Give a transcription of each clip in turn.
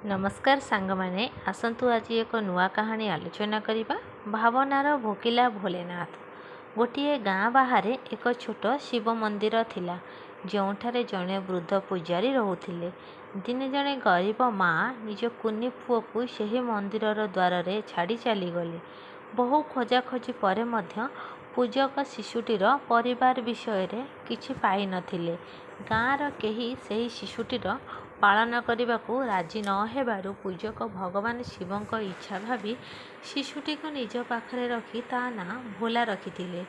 नमस्कार सांगमाने आसंतु आज एक नुआ कहानी आलोचना करिबा। भवनर भोकिला भोलेनाथ। गोटे गाँ बाहर एक छोट शिव मंदिर थिला, जोठारे जड़े वृद्ध पूजारी रोते। दिने जड़े गरीब माँ निज कुनी पुओ को सही मंदिर द्वार रे छाड़ी चलीगले। बहु खोजाखोजी पर मध्य पूजक शिशुटीर परिवार विषय रे किछि पाई नथिले। गाँर केही सही शिशुटीर पालन करने को राजी न हेबारु पूजक भगवान शिवଙ୍କ इच्छा भावी शिशुटी को निज पाखरे रखी ता ना भोला रखिथिले।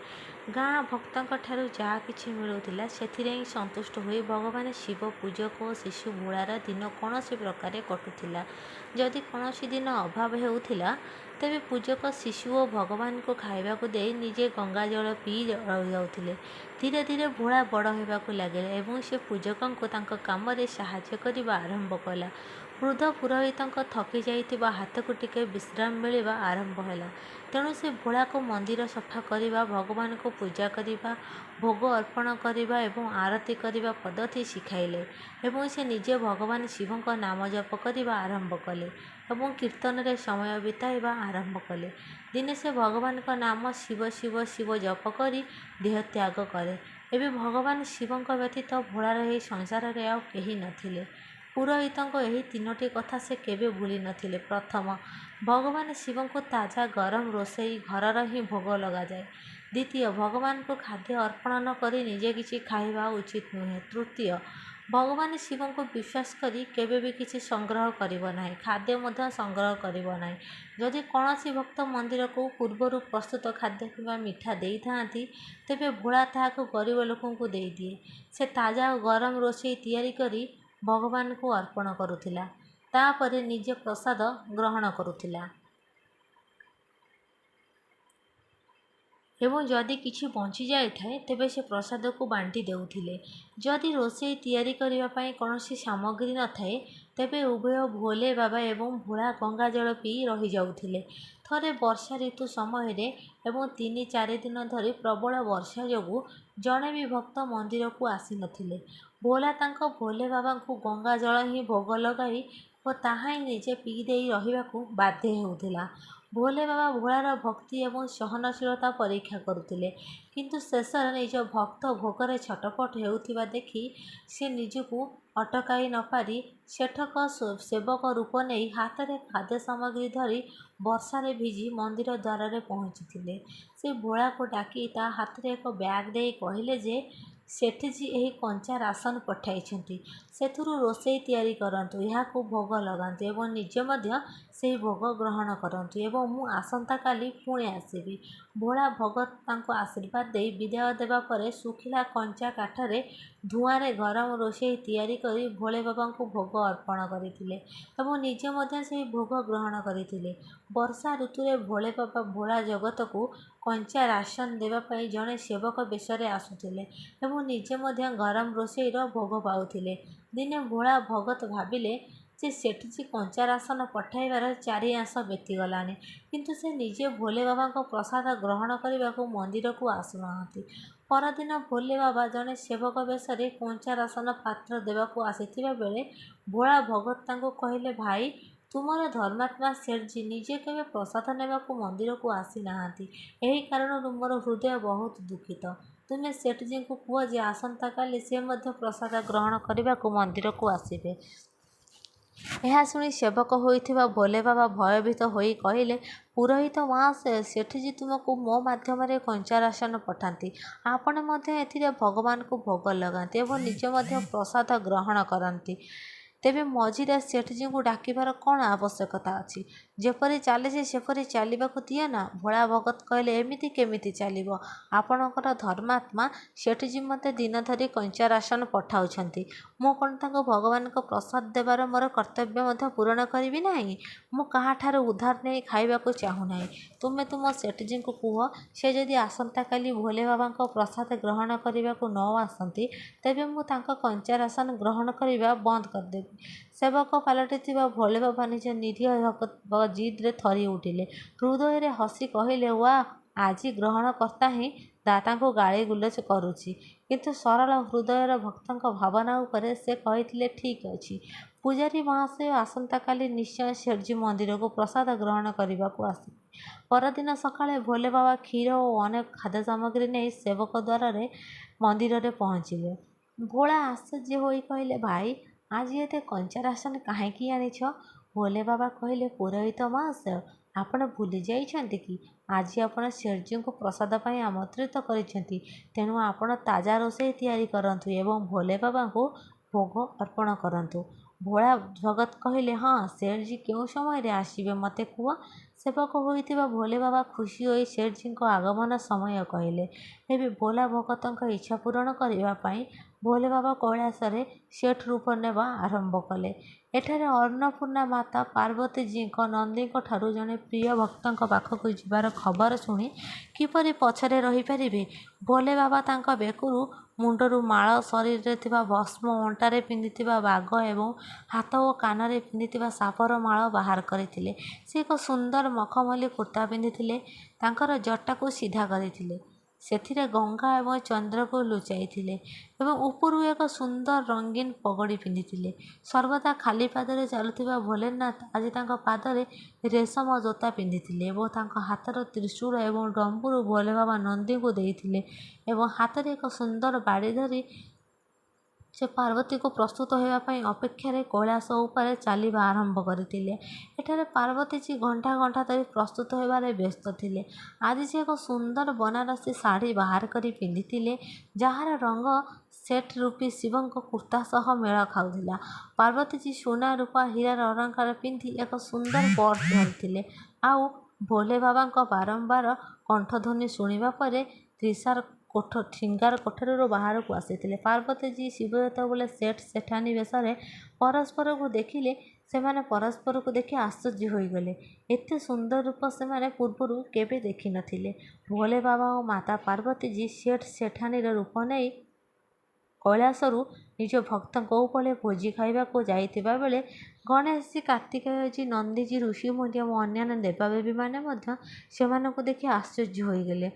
गाँ भक्तों ठारू जहाँ किछि मिलुथिला सेथिरे ही संतुष्ट होई भगवान शिव पूजक और शिशु भोलार दिन कौन से प्रकार कटुथिला। जदि कौन दिन अभाव हेउथिला तेबे पूजक शिशु और भगवान को खाइबा को दे निजे गंगा जल पी रही जाउथिले। धीरे धीरे भोला बड़ होबाकू लागिला एवं से पूजकों को तांको काम रे सहाय्य करिबा आरंभ कला। वृद्ध पुरोहितों थकी जाइतिबा हाथ को टिके विश्राम मिलवा आरंभ होला। तेणु से भोला को मंदिर सफा करिबा, भगवान को पूजा करिबा, भोग अर्पण करिबा एवं आरती करिबा पद्धति शिखाइले एवं से निजे भगवान शिवଙ୍କ नाम जप करिबा आरंभ कले एवं कीर्तन रे समय बिताइबा आरंभ कले। दिने से भगवान का नाम शिव शिव शिव जप करी देह त्याग करे। एबे भगवान शिवଙ୍କ व्यतीत भोलार एही संसार रे आउ केही नथिले। पुरोहितଙ୍କ एही तीनोटी कथा से केबे भूली नथिले। प्रथम, भगवान शिव को ताजा गरम रोषेई घरर ही भोग लगा जाए। द्वितीय, भगवान को खाद्य अर्पण न करी निजे किछि खाइबा उचित नुहे। तृतीय, भगवान शिव को विश्वास करी केबे भी किछि संग्रह करिबो नाही, खाद्य मध्य संग्रह करिबो नाही। जदि कौनसी भक्त मंदिर को पूर्वर प्रस्तुत खाद्य किंवा मिठा देई थांती तेबे भोला ताहाको गरीब लोकों को देई दिए। से ताजा और गरम रोषेई तैयारी करी भगवान को अर्पण करुथिला, तापरे निजे प्रसाद ग्रहण करुथिला एवं जदि किछि बंची जाए थाए तेबे से प्रसाद को बांटी देउथिले। जदि रोषेई तैयारी करिबा पई कौनसी सामग्री न थाए तेबे उभय भोले बाबा एवं भोला गंगा जल पी रही जाउथिले। थरे वर्षा ऋतु समय रे एवं 3-4 दिन धरी प्रबल वर्षा जोगु जड़े भी भक्त मंदिर को आसी नथिले। भोला तांको भोले बाबा को गंगा जल ही भोग लगाई और ताहा ही निजे पी देई रहिबाकू बाध्य हेउथिला। भोले बाबा भोलार भक्ति एवं सहनशीलता परीक्षा करुथिले, किंतु शेषर निज भक्त भोगरे छटपट हेउथिबा देखि से निजकू अटकाई न पारी सेठक सेवक रूप नहीं हाथ में खाद्य सामग्री धरी वर्षारे भिजी मंदिर द्वार रे पहुँची। से भोला को डाकी ता हाथ में एक बैग दे कहले जे सेठजी यही कंचा राशन पठाई सेथुरु रोषेई तैयारी करंतु, यहाकू भोग लगांतु एवं निजे मध्य से भोग ग्रहण करंतु एवं मु आसंता काली पुणे आसीबी। भोला भगत तांको आशीर्वाद दे विदाय देवा परे सुखिला कंचा काठरे धुआं रे गरम रोषेई तैयारी करी भोले बाबा को भोग अर्पण करथिले एवं निजे मध्य से भोग ग्रहण करथिले। वर्षा ऋतु रे भोले बाबा भोला जगत को कंचा राशन देवा पई जड़े सेवक बेशरे आसुथिले एवं निजे मध्य गरम रोषेईर भोग पाउथिले। दिने भोला भगत भाविले जे सेठजी कंचा राशन पठाइबार 4 आस बीतीगलानी, किंतु से निजे भोले बाबा को प्रसाद ग्रहण करने को मंदिर को आसुनाहांती। परदिन भोले बाबा जड़े सेवक बेशरे कंचा राशन पात्र देवाकू आसीथिबा बेले भोला भगत तांको कहले, भाई तुमर धर्मात्मा सेठजी निजे केवे प्रसाद नेबाकू मंदिर को आसी नाहांती, एही कारणरू मोर हृदय बहुत दुखित। तुमे सेठजी को कुह जे आसंता काली से मध्य प्रसाद ग्रहण करने को मंदिर को आसीबे। यह शुणी सेवक होइथिबा भोले बाबा भयभीत होई कहिले, पुरोहित महाशय सेठजी तुमको मो माध्यम रे कंचा राशन पठाती, आपण मध्य एथिरे भगवान को भोग लगाती एवं निज मध्य प्रसाद ग्रहण करती, तेबे मझिरे सेठजी को डाकिबार कौन आवश्यकता अछि? जेपरी चलीछि सेपरी चलिबाकू दिए ना। भोला भगत कहले, एमिति केमिति चलिबो? आपणकर धर्मात्मा सेठजी मते दिन धरी कंचा राशन पठाउछंती, मु कोन तांको भगवान को प्रसाद देबार मोर कर्तव्य मध्य पूरण करिबि नाही? मु काहाठार उधार नहीं खाइबाकू चाहू नाही। तुमे तुम सेठजी को कुह से जदि आसंता काली भोले बाबा को प्रसाद ग्रहण करिबाकू न आसंती तेबे मु तांको कंचा राशन ग्रहण करिबा बंद करदेबी। सेवक पलटि भोले बाबा निज निरीह जिद्रे थरी उठिले। हृदय रे हसी कहले, वाह, आज ग्रहणकर्ता ही दाता को गाली गुलज करुछि, କିନ୍ତୁ ସରଳ ହୃଦୟର ଭକ୍ତଙ୍କ ଭାବନା ଉପରେ ସେ କହିଥିଲେ, ଠିକ୍ ଅଛି, ପୂଜାରୀ ମହାଶୟ ଆସନ୍ତାକାଲି ନିଶ୍ଚୟ ସେଠଜୀ ମନ୍ଦିରକୁ ପ୍ରସାଦ ଗ୍ରହଣ କରିବାକୁ ଆସିବେ। ପରଦିନ ସକାଳେ ଭୋଲେ ବାବା କ୍ଷୀର ଓ ଅନେକ ଖାଦ୍ୟ ସାମଗ୍ରୀ ନେଇ ସେବକ ଦ୍ୱାରରେ ମନ୍ଦିରରେ ପହଞ୍ଚିଲେ। ଭୋଳା ଆଶ୍ଚର୍ଯ୍ୟ ହୋଇ କହିଲେ, ଭାଇ, ଆଜି ଏତେ କଞ୍ଚା ରାସନ କାହିଁକି ଆଣିଛ? ଭୋଲେ ବାବା କହିଲେ, ପୁରୋହିତ ମହାଶୟ, ଆପଣ ଭୁଲି ଯାଇଛନ୍ତି କି ଆଜି ଆପଣ ସେଠଜୀଙ୍କୁ ପ୍ରସାଦ ପାଇଁ ଆମନ୍ତ୍ରିତ କରିଛନ୍ତି। ତେଣୁ ଆପଣ ତାଜା ରୋଷେଇ ତିଆରି କରନ୍ତୁ ଏବଂ ଭୋଲେ ବାବାଙ୍କୁ ଭୋଗ ଅର୍ପଣ କରନ୍ତୁ। ଭୋଳା ଭଗତ କହିଲେ, ହଁ, ସେଠଜୀ କେଉଁ ସମୟରେ ଆସିବେ ମୋତେ କୁହ। ସେବକ ହୋଇଥିବା ଭୋଲେ ବାବା ଖୁସି ହୋଇ ସେଠଜୀଙ୍କ ଆଗମନ ସମୟ କହିଲେ। ଏବେ ଭୋଲା ଭଗତଙ୍କ ଇଚ୍ଛା ପୂରଣ କରିବା ପାଇଁ ଭୋଲେ ବାବା କୈଳାସରେ ସେଠ ରୂପ ନେବା ଆରମ୍ଭ କଲେ। ଏଠାରେ ଅନ୍ନପୂର୍ଣ୍ଣା ମାତା ପାର୍ବତୀଜୀଙ୍କ ନନ୍ଦୀଙ୍କ ଠାରୁ ଜଣେ ପ୍ରିୟ ଭକ୍ତଙ୍କ ପାଖକୁ ଯିବାର ଖବର ଶୁଣି କିପରି ପଛରେ ରହିପାରିବେ? ଭୋଲେ ବାବା ତାଙ୍କ ବେକରୁ, ମୁଣ୍ଡରୁ ମାଳ, ଶରୀରରେ ଥିବା ଭସ୍ମ, ଅଣ୍ଟାରେ ପିନ୍ଧିଥିବା ବାଘ ଏବଂ ହାତ ଓ କାନରେ ପିନ୍ଧିଥିବା ସାପର ମାଳ ବାହାର କରିଥିଲେ। ସେ ଏକ ସୁନ୍ଦର ମଖମଲି କୁର୍ତ୍ତା ପିନ୍ଧିଥିଲେ। ତାଙ୍କର ଜଟାକୁ ସିଧା କରିଥିଲେ। ସେଥିରେ ଗଙ୍ଗା ଏବଂ ଚନ୍ଦ୍ରକୁ ଲୁଚାଇଥିଲେ ଏବଂ ଉପରୁ ଏକ ସୁନ୍ଦର ରଙ୍ଗୀନ ପଗଡ଼ି ପିନ୍ଧିଥିଲେ। ସର୍ବଦା ଖାଲି ପାଦରେ ଚାଲୁଥିବା ଭୋଲେନାଥ ଆଜି ତାଙ୍କ ପାଦରେ ରେଶମ ଜୋତା ପିନ୍ଧିଥିଲେ ଏବଂ ତାଙ୍କ ହାତର ତ୍ରିଶୂଳ ଏବଂ ଡମ୍ବୁରୁ ଭୋଲେ ବାବା ନନ୍ଦୀଙ୍କୁ ଦେଇଥିଲେ ଏବଂ ହାତରେ ଏକ ସୁନ୍ଦର ବାଡ଼ି ଧରି ସେ ପାର୍ବତୀକୁ ପ୍ରସ୍ତୁତ ହେବା ପାଇଁ ଅପେକ୍ଷାରେ କୈଳାସ ଉପରେ ଚାଲିବା ଆରମ୍ଭ କରିଥିଲେ। ଏଠାରେ ପାର୍ବତୀଜୀ ଘଣ୍ଟା ଘଣ୍ଟା ଧରି ପ୍ରସ୍ତୁତ ହେବାରେ ବ୍ୟସ୍ତ ଥିଲେ। ଆଜି ସେ ଏକ ସୁନ୍ଦର ବନାରସୀ ଶାଢ଼ୀ ବାହାର କରି ପିନ୍ଧିଥିଲେ ଯାହାର ରଙ୍ଗ ସେଠ ରୂପୀ ଶିବଙ୍କ କୁର୍ତ୍ତା ସହ ମେଳ ଖାଉଥିଲା। ପାର୍ବତୀଜୀ ସୁନା, ରୂପା, ହୀରାର ଅଳଙ୍କାର ପିନ୍ଧି ଏକ ସୁନ୍ଦର ପର୍ସ ଧରିଥିଲେ। ଆଉ ଭୋଲେ ବାବାଙ୍କ ବାରମ୍ବାର କଣ୍ଠଧ୍ୱନି ଶୁଣିବା ପରେ ଶ୍ରୀଙ୍ଗାର କୋଠରୀରୁ ବାହାରକୁ ଆସିଥିଲେ। ପାର୍ବତୀଜୀ ଶିବ ଯେତେବେଳେ ସେଠ ସେଠାନୀ ବେଶରେ ପରସ୍ପରକୁ ଦେଖିଲେ, ସେମାନେ ପରସ୍ପରକୁ ଦେଖି ଆଶ୍ଚର୍ଯ୍ୟ ହୋଇଗଲେ। ଏତେ ସୁନ୍ଦର ରୂପ ସେମାନେ ପୂର୍ବରୁ କେବେ ଦେଖିନଥିଲେ। ଭୋଲେ ବାବା ଓ ମାତା ପାର୍ବତୀଜୀ ସେଠ ସେଠାନୀର ରୂପ ନେଇ କୈଳାସରୁ ନିଜ ଭକ୍ତଙ୍କ ଉପରେ ଭୋଜି ଖାଇବାକୁ ଯାଇଥିବା ବେଳେ ଗଣେଶଜୀ, କାର୍ତ୍ତିକେୟଜୀ, ନନ୍ଦୀଜୀ, ଋଷିମୁନି ଏବଂ ଅନ୍ୟାନ୍ୟ ଦେବାଦେବୀମାନେ ମଧ୍ୟ ସେମାନଙ୍କୁ ଦେଖି ଆଶ୍ଚର୍ଯ୍ୟ ହୋଇଗଲେ।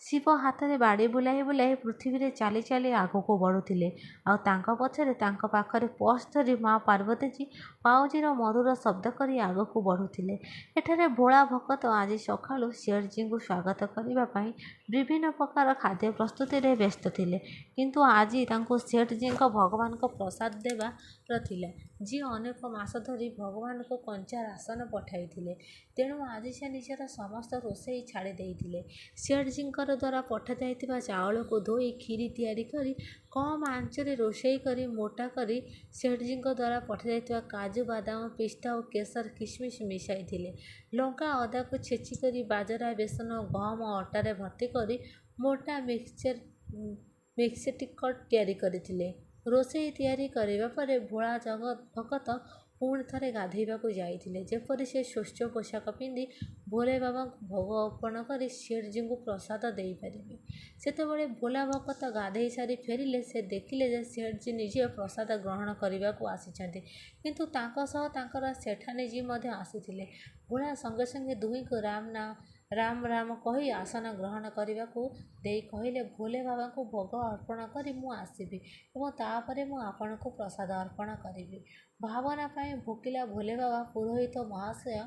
ଶିବ ହାତରେ ବାଡ଼ି ବୁଲାଇ ବୁଲାଇ ପୃଥିବୀରେ ଚାଲି ଚାଲି ଆଗକୁ ବଢ଼ୁଥିଲେ ଆଉ ତାଙ୍କ ପଛରେ ତାଙ୍କ ପାଖରେ ପର୍ସ ଧରି ମା ପାର୍ବତୀଜୀ ପାଉଁଜିର ମଧୁର ଶବ୍ଦ କରି ଆଗକୁ ବଢ଼ୁଥିଲେ। ଏଠାରେ ଭୋଳା ଭଗତ ଆଜି ସକାଳୁ ସେଠଜୀଙ୍କୁ ସ୍ୱାଗତ କରିବା ପାଇଁ ବିଭିନ୍ନ ପ୍ରକାର ଖାଦ୍ୟ ପ୍ରସ୍ତୁତିରେ ବ୍ୟସ୍ତ ଥିଲେ। କିନ୍ତୁ ଆଜି ତାଙ୍କୁ ସେଠଜୀଙ୍କ ଭଗବାନଙ୍କୁ ପ୍ରସାଦ ଦେବାର ଥିଲା, ଯିଏ ଅନେକ ମାସ ଧରି ଭଗବାନଙ୍କୁ କଞ୍ଚା ରାସନ ପଠାଇଥିଲେ। ତେଣୁ ଆଜି ସେ ନିଜର ସମସ୍ତ ରୋଷେଇ ଛାଡ଼ି ଦେଇଥିଲେ। ସେଠଜୀଙ୍କର ଦ୍ୱାରା ପଠାଯାଇଥିବା ଚାଉଳକୁ ଧୋଇ କ୍ଷୀରି ତିଆରି କରି କମ୍ ଆଞ୍ଚରେ ରୋଷେଇ କରି ମୋଟା କରି ସେଠଜୀଙ୍କ ଦ୍ୱାରା ପଠାଯାଇଥିବା କାଜୁ, ବାଦାମ, ପିସ୍ତା ଓ କେଶର, କିସମିସ ମିଶାଇଥିଲେ। ଲଙ୍କା, ଅଦାକୁ ଛେଚି କରି ବାଜରା, ବେସନ ଓ ଗହମ ଅଟାରେ ଭର୍ତ୍ତି କରି ମୋଟା ମିକ୍ସଟିକଟ ତିଆରି କରିଥିଲେ। ରୋଷେଇ ତିଆରି କରିବା ପରେ ଭୋଳା ଭଗତ ପୁଣି ଥରେ ଗାଧୋଇବାକୁ ଯାଇଥିଲେ, ଯେପରି ସେ ସ୍ୱଚ୍ଛ ପୋଷାକ ପିନ୍ଧି ଭୋଲେ ବାବାଙ୍କୁ ଭୋଗ ଅର୍ପଣ କରି ସେଠଜୀଙ୍କୁ ପ୍ରସାଦ ଦେଇପାରିବେ। ସେତେବେଳେ ଭୋଲା ଭଗତ ଗାଧୋଇ ସାରି ଫେରିଲେ। ସେ ଦେଖିଲେ ଯେ ସେଠଜୀ ନିଜେ ପ୍ରସାଦ ଗ୍ରହଣ କରିବାକୁ ଆସିଛନ୍ତି, କିନ୍ତୁ ତାଙ୍କ ସହ ତାଙ୍କର ସେଠାନୀଜୀ ମଧ୍ୟ ଆସିଥିଲେ। ଭୋଳା ସଙ୍ଗେ ସଙ୍ଗେ ଦୁହିଁଙ୍କୁ ରାମ ରାମ କହି ଆସନ ଗ୍ରହଣ କରିବାକୁ ଦେଇ କହିଲେ, ଭୋଲେ ବାବାଙ୍କୁ ଭୋଗ ଅର୍ପଣ କରି ମୁଁ ଆସିବି ଏବଂ ତାପରେ ମୁଁ ଆପଣଙ୍କୁ ପ୍ରସାଦ ଅର୍ପଣ କରିବି। ଭାବନା ପାଇଁ ଭୋକିଲା ଭୋଲେ ବାବା, ପୁରୋହିତ ମହାଶୟ,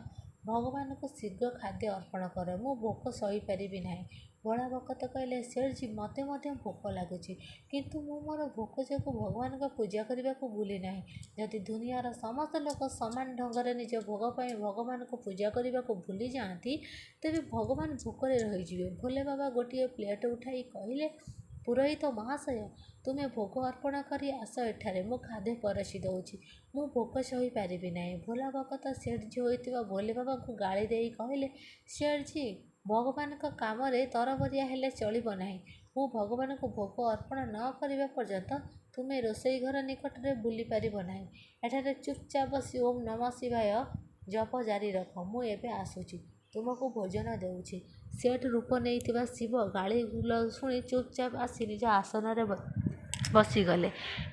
ଭଗବାନଙ୍କୁ ଶୀଘ୍ର ଖାଦ୍ୟ ଅର୍ପଣ କର, ମୁଁ ଭୋକ ସହିପାରିବି ନାହିଁ। ଭୋଳା ଭଗତ କହିଲେ, ସେଠଜୀ, ମୋତେ ମଧ୍ୟ ଭୋକ ଲାଗୁଛି, କିନ୍ତୁ ମୁଁ ମୋର ଭୋକ ଯୋଗୁଁ ଭଗବାନଙ୍କ ପୂଜା କରିବାକୁ ଭୁଲି ନାହିଁ। ଯଦି ଦୁନିଆର ସମସ୍ତ ଲୋକ ସମାନ ଢଙ୍ଗରେ ନିଜ ଭୋଗ ପାଇଁ ଭଗବାନଙ୍କୁ ପୂଜା କରିବାକୁ ଭୁଲି ଯାଆନ୍ତି, ତେବେ ଭଗବାନ ଭୋକରେ ରହିଯିବେ। ଭୋଲେ ବାବା ଗୋଟିଏ ପ୍ଲେଟ ଉଠାଇ କହିଲେ, ପୁରୋହିତ ମହାଶୟ, ତୁମେ ଭୋଗ ଅର୍ପଣ କରି ଆସ ଏଠାରେ, ମୁଁ ଖାଦ୍ୟ ପରଷି ଦେଉଛି, ମୁଁ ଭୋକ ସହିପାରିବି ନାହିଁ। ଭୋଲା ଭଗତ ସେଠଜୀ ହୋଇଥିବା ଭୋଲେ ବାବାଙ୍କୁ ଗାଳି ଦେଇ କହିଲେ, ସେଠଜୀ, ଭଗବାନଙ୍କ କାମରେ ତରବରିଆ ହେଲେ ଚଳିବ ନାହିଁ। ମୁଁ ଭଗବାନଙ୍କୁ ଭୋଗ ଅର୍ପଣ ନ କରିବା ପର୍ଯ୍ୟନ୍ତ ତୁମେ ରୋଷେଇ ଘର ନିକଟରେ ବୁଲି ପାରିବ ନାହିଁ। ଏଠାରେ ଚୁପଚାପ ବସି ଓଁ ନମଃ ଶିବାୟ ଜପ ଜାରି ରଖ। ମୁଁ ଏବେ ଆସୁଛି, ତୁମକୁ ଭୋଜନ ଦେଉଛି। ସେଠ ରୂପ ନେଇଥିବା ଶିବ ଗାଳିଗୁଲଜ ଶୁଣି ଚୁପଚାପ ଆସି ନିଜ ଆସନରେ ବସିଗଲେ।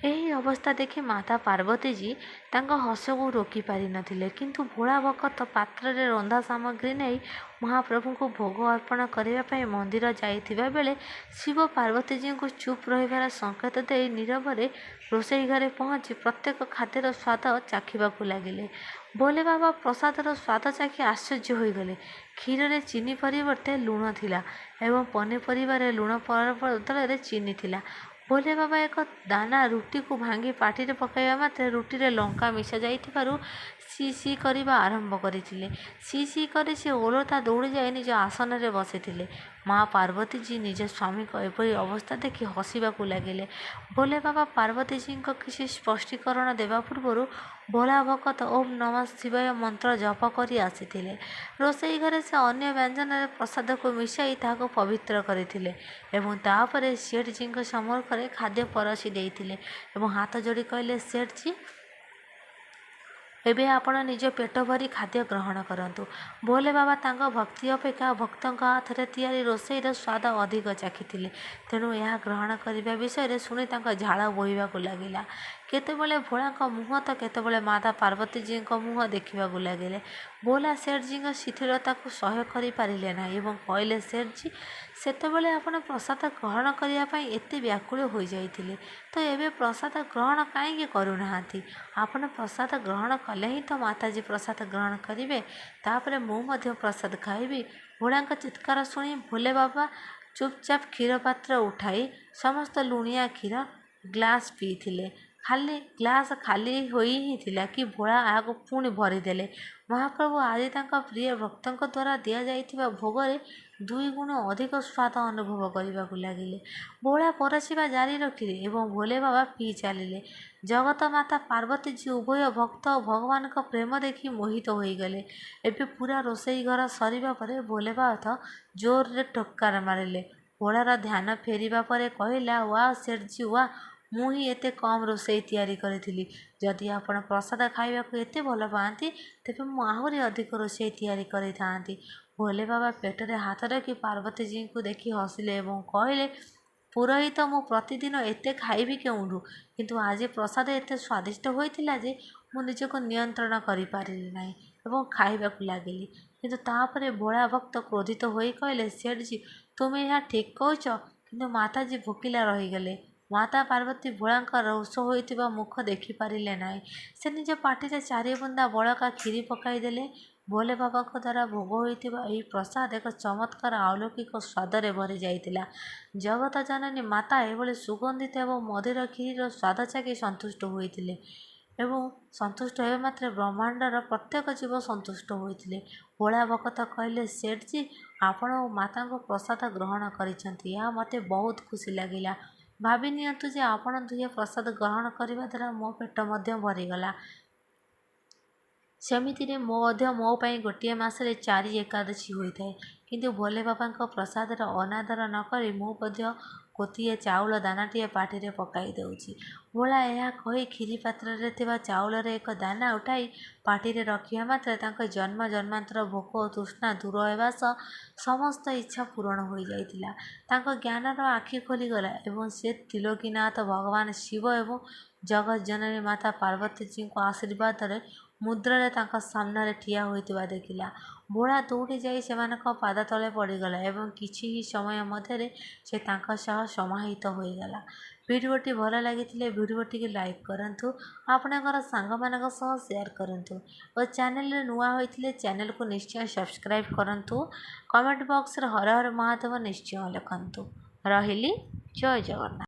ଏହି ଅବସ୍ଥା ଦେଖି ମାତା ପାର୍ବତୀଜୀ ତାଙ୍କ ହସକୁ ରୋକି ପାରିନଥିଲେ। କିନ୍ତୁ ଭୋଳା ଭକତ ପାତ୍ରରେ ରନ୍ଧା ସାମଗ୍ରୀ ନେଇ ମହାପ୍ରଭୁଙ୍କୁ ଭୋଗ ଅର୍ପଣ କରିବା ପାଇଁ ମନ୍ଦିର ଯାଇଥିବା ବେଳେ ଶିବ ପାର୍ବତୀଜୀଙ୍କୁ ଚୁପ୍ ରହିବାର ସଙ୍କେତ ଦେଇ ନୀରବରେ ରୋଷେଇ ଘରେ ପହଞ୍ଚି ପ୍ରତ୍ୟେକ ଖାଦ୍ୟର ସ୍ୱାଦ ଚାଖିବାକୁ ଲାଗିଲେ। ଭୋଲେ ବାବା ପ୍ରସାଦର ସ୍ୱାଦ ଚାଖି ଆଶ୍ଚର୍ଯ୍ୟ ହୋଇଗଲେ। କ୍ଷୀରରେ ଚିନି ପରିବର୍ତ୍ତେ ଲୁଣ ଥିଲା ଏବଂ ପନିପରିବାରେ ଲୁଣ ବଦଳରେ ଚିନି ଥିଲା। ଭୋଲେ ବାବା ଏକ ଦାନା ରୁଟିକୁ ଭାଙ୍ଗି ପାଟିରେ ପକାଇବା ମାତ୍ରେ ରୁଟିରେ ଲଙ୍କା ମିଶା ଯାଇଥିବାରୁ ସି ସି କରିବା ଆରମ୍ଭ କରିଥିଲେ। ସି ସି କରି ସେ ଓଲଟା ଦୌଡ଼ି ଯାଇ ନିଜ ଆସନରେ ବସିଥିଲେ। ମା ପାର୍ବତୀଜୀ ନିଜ ସ୍ୱାମୀଙ୍କ ଏପରି ଅବସ୍ଥା ଦେଖି ହସିବାକୁ ଲାଗିଲେ। ଭୋଲେ ବାବା ପାର୍ବତୀଜୀଙ୍କ କିଛି ସ୍ପଷ୍ଟୀକରଣ ଦେବା ପୂର୍ବରୁ ଭୋଳା ଭକତ ଓମ୍ ନମଃ ଶିବାୟ ମନ୍ତ୍ର ଜପ କରି ଆସିଥିଲେ। ରୋଷେଇ ଘରେ ସେ ଅନ୍ୟ ବ୍ୟଞ୍ଜନରେ ପ୍ରସାଦକୁ ମିଶାଇ ତାହାକୁ ପବିତ୍ର କରିଥିଲେ ଏବଂ ତାପରେ ସେଠଜୀଙ୍କ ସମ୍ମୁଖରେ ଖାଦ୍ୟ ପରଷି ଦେଇଥିଲେ ଏବଂ ହାତ ଯୋଡ଼ି କହିଲେ, ସେଠଜୀ, ଏବେ ଆପଣ ନିଜ ପେଟ ଭରି ଖାଦ୍ୟ ଗ୍ରହଣ କରନ୍ତୁ। ଭୋଲେ ବାବା ତାଙ୍କ ଭକ୍ତି ଅପେକ୍ଷା ଭକ୍ତଙ୍କ ହାତରେ ତିଆରି ରୋଷେଇର ସ୍ୱାଦ ଅଧିକ ଚାଖିଥିଲେ। ତେଣୁ ଏହା ଗ୍ରହଣ କରିବା ବିଷୟରେ ଶୁଣି ତାଙ୍କ ଝାଳ ବୋହିବାକୁ ଲାଗିଲା। କେତେବେଳେ ଭୋଳାଙ୍କ ମୁହଁ ତ କେତେବେଳେ ମାତା ପାର୍ବତୀଜୀଙ୍କ ମୁହଁ ଦେଖିବାକୁ ଲାଗିଲେ। ଭୋଲା ସେଠଜୀଙ୍କ ଶିଥିଳତାକୁ ସହ୍ୟ କରିପାରିଲେ ନାହିଁ ଏବଂ କହିଲେ, ସେଠଜୀ, ସେତେବେଳେ ଆପଣ ପ୍ରସାଦ ଗ୍ରହଣ କରିବା ପାଇଁ ଏତେ ବ୍ୟାକୁଳ ହୋଇଯାଇଥିଲେ, ତ ଏବେ ପ୍ରସାଦ ଗ୍ରହଣ କାହିଁକି କରୁନାହାନ୍ତି? ଆପଣ ପ୍ରସାଦ ଗ୍ରହଣ କଲେ ହିଁ ତ ମାତାଜୀ ପ୍ରସାଦ ଗ୍ରହଣ କରିବେ, ତାପରେ ମୁଁ ମଧ୍ୟ ପ୍ରସାଦ ଖାଇବି। ଭୋଳାଙ୍କ ଚିତ୍କାର ଶୁଣି ଭୋଲେ ବାବା ଚୁପଚାପ୍ କ୍ଷୀର ପାତ୍ର ଉଠାଇ ସମସ୍ତ ଲୁଣିଆ କ୍ଷୀର ଗ୍ଲାସ୍ ପିଇଥିଲେ। ଗ୍ଲାସ୍ ଖାଲି ହୋଇ ହିଁ ଥିଲା କି ଭୋଳା ଏହାକୁ ପୁଣି ଭରିଦେଲେ। ମହାପ୍ରଭୁ ଆଜି ତାଙ୍କ ପ୍ରିୟ ଭକ୍ତଙ୍କ ଦ୍ୱାରା ଦିଆଯାଇଥିବା ଭୋଗରେ 2 ଗୁଣ ଅଧିକ ସ୍ୱାଦ ଅନୁଭବ କରିବାକୁ ଲାଗିଲେ। ଭୋଳା ପରଷିବା ଜାରି ରଖିଲେ ଏବଂ ଭୋଲେ ବାବା ପିଇ ଚାଲିଲେ। ଜଗତ ମାତା ପାର୍ବତୀଜୀ ଉଭୟ ଭକ୍ତ ଓ ଭଗବାନଙ୍କ ପ୍ରେମ ଦେଖି ମୋହିତ ହୋଇଗଲେ। ଏବେ ପୁରା ରୋଷେଇ ଘର ସରିବା ପରେ ଭୋଲେ ବାବା ଜୋରରେ ଠୋକ୍କାର ମାରିଲେ। ଭୋଳାର ଧ୍ୟାନ ଫେରିବା ପରେ କହିଲା, ୱାଓ ସେଠଜୀ, ୱାଓ, ମୁଁ ହିଁ ଏତେ କମ୍ ରୋଷେଇ ତିଆରି କରିଥିଲି। ଯଦି ଆପଣ ପ୍ରସାଦ ଖାଇବାକୁ ଏତେ ଭଲ ପାଆନ୍ତି, ତେବେ ମୁଁ ଆହୁରି ଅଧିକ ରୋଷେଇ ତିଆରି କରିଥାନ୍ତି। ଭୋଲେ ବାବା ପେଟରେ ହାତ ରଖି ପାର୍ବତୀଜୀଙ୍କୁ ଦେଖି ହସିଲେ ଏବଂ କହିଲେ, ପୁରୋହିତ, ମୁଁ ପ୍ରତିଦିନ ଏତେ ଖାଇବି କେଉଁଠୁ? କିନ୍ତୁ ଆଜି ପ୍ରସାଦ ଏତେ ସ୍ୱାଦିଷ୍ଟ ହୋଇଥିଲା ଯେ ମୁଁ ନିଜକୁ ନିୟନ୍ତ୍ରଣ କରିପାରିଲି ନାହିଁ ଏବଂ ଖାଇବାକୁ ଲାଗିଲି। କିନ୍ତୁ ତାପରେ ଭୋଳା ଭକ୍ତ କ୍ରୋଧିତ ହୋଇ କହିଲେ, ସେଠଜୀ, ତୁମେ ଏହା ଠିକ୍ କହୁଛ, କିନ୍ତୁ ମାତାଜୀ ଭୋକିଲା ରହିଗଲେ। ମାତା ପାର୍ବତୀ ଭୋଳାଙ୍କ ରୋଷ ହୋଇଥିବା ମୁଖ ଦେଖିପାରିଲେ ନାହିଁ। ସେ ନିଜ ପାଟିରେ 4 ବୁନ୍ଦା ବଳକା କ୍ଷୀରି ପକାଇଦେଲେ। ଭୋଲେ ବାବାଙ୍କ ଦ୍ୱାରା ଭୋଗ ହୋଇଥିବା ଏହି ପ୍ରସାଦ ଏକ ଚମତ୍କାର ଅଲୌକିକ ସ୍ୱାଦରେ ଭରି ଯାଇଥିଲା। ଜଗତ ଜନନୀ ମାତା ଏଭଳି ସୁଗନ୍ଧିତ ଏବଂ ମଧୁର କ୍ଷୀରିର ସ୍ୱାଦ ଚାଖି ସନ୍ତୁଷ୍ଟ ହୋଇଥିଲେ ଏବଂ ସନ୍ତୁଷ୍ଟ ହେବା ମାତ୍ରେ ବ୍ରହ୍ମାଣ୍ଡର ପ୍ରତ୍ୟେକ ଜୀବ ସନ୍ତୁଷ୍ଟ ହୋଇଥିଲେ। ଭୋଳା ଭକତ କହିଲେ, ସେଠଜୀ, ଆପଣ ମାତାଙ୍କ ପ୍ରସାଦ ଗ୍ରହଣ କରିଛନ୍ତି, ଏହା ମୋତେ ବହୁତ ଖୁସି ଲାଗିଲା। ଭାବି ନିଅନ୍ତୁ ଯେ ଆପଣ ଦୁହେଁ ପ୍ରସାଦ ଗ୍ରହଣ କରିବା ଦ୍ୱାରା ମୋ ପେଟ ମଧ୍ୟ ଭରିଗଲା। ସେମିତିରେ ମଧ୍ୟ ମୋ ପାଇଁ ଗୋଟିଏ ମାସରେ 4 ଏକାଦଶୀ ହୋଇଥାଏ। କିନ୍ତୁ ଭୋଲେ ବାବାଙ୍କ ପ୍ରସାଦର ଅନାଦର ନ କରି ମୁଁ ମଧ୍ୟ ଗୋଟିଏ ଚାଉଳ ଦାନାଟିଏ ପାଟିରେ ପକାଇ ଦେଉଛି। ଭୋଳା ଏହା କହି କ୍ଷୀରି ପାତ୍ରରେ ଥିବା ଚାଉଳର ଏକ ଦାନା ଉଠାଇ ପାଟିରେ ରଖିବା ମାତ୍ରେ ତାଙ୍କ ଜନ୍ମ ଜନ୍ମାନ୍ତର ଭୋକ ଓ ତୃଷ୍ଣା ଦୂର ହେବା ସହ ସମସ୍ତ ଇଚ୍ଛା ପୂରଣ ହୋଇଯାଇଥିଲା। ତାଙ୍କ ଜ୍ଞାନର ଆଖି ଖୋଲିଗଲା ଏବଂ ସେ ତ୍ରିଲୋକୀନାଥ ଭଗବାନ ଶିବ ଏବଂ ଜଗତ ଜନନୀ ମାତା ପାର୍ବତୀଜୀଙ୍କ ଆଶୀର୍ବାଦରେ ମୁଦ୍ରାରେ ତାଙ୍କ ସାମ୍ନାରେ ଠିଆ ହୋଇଥିବା ଦେଖିଲା। ଭୋଳା ଦୌଡ଼ି ଯାଇ ସେମାନଙ୍କ ପାଦ ତଳେ ପଡ଼ିଗଲା ଏବଂ କିଛି ହିଁ ସମୟ ମଧ୍ୟରେ ସେ ତାଙ୍କ ସହ ସମାହିତ ହୋଇଗଲା। ଭିଡ଼ିଓଟି ଭଲ ଲାଗିଥିଲେ ଭିଡ଼ିଓଟିକୁ ଲାଇକ୍ କରନ୍ତୁ, ଆପଣଙ୍କର ସାଙ୍ଗମାନଙ୍କ ସହ ସେୟାର କରନ୍ତୁ ଓ ଚ୍ୟାନେଲରେ ନୂଆ ହୋଇଥିଲେ ଚ୍ୟାନେଲକୁ ନିଶ୍ଚୟ ସବସ୍କ୍ରାଇବ୍ କରନ୍ତୁ। କମେଣ୍ଟ ବକ୍ସରେ ହର ହର ମହାଦେବ ନିଶ୍ଚୟ ଲେଖନ୍ତୁ। ରହିଲି, ଜୟ ଜଗନ୍ନାଥ।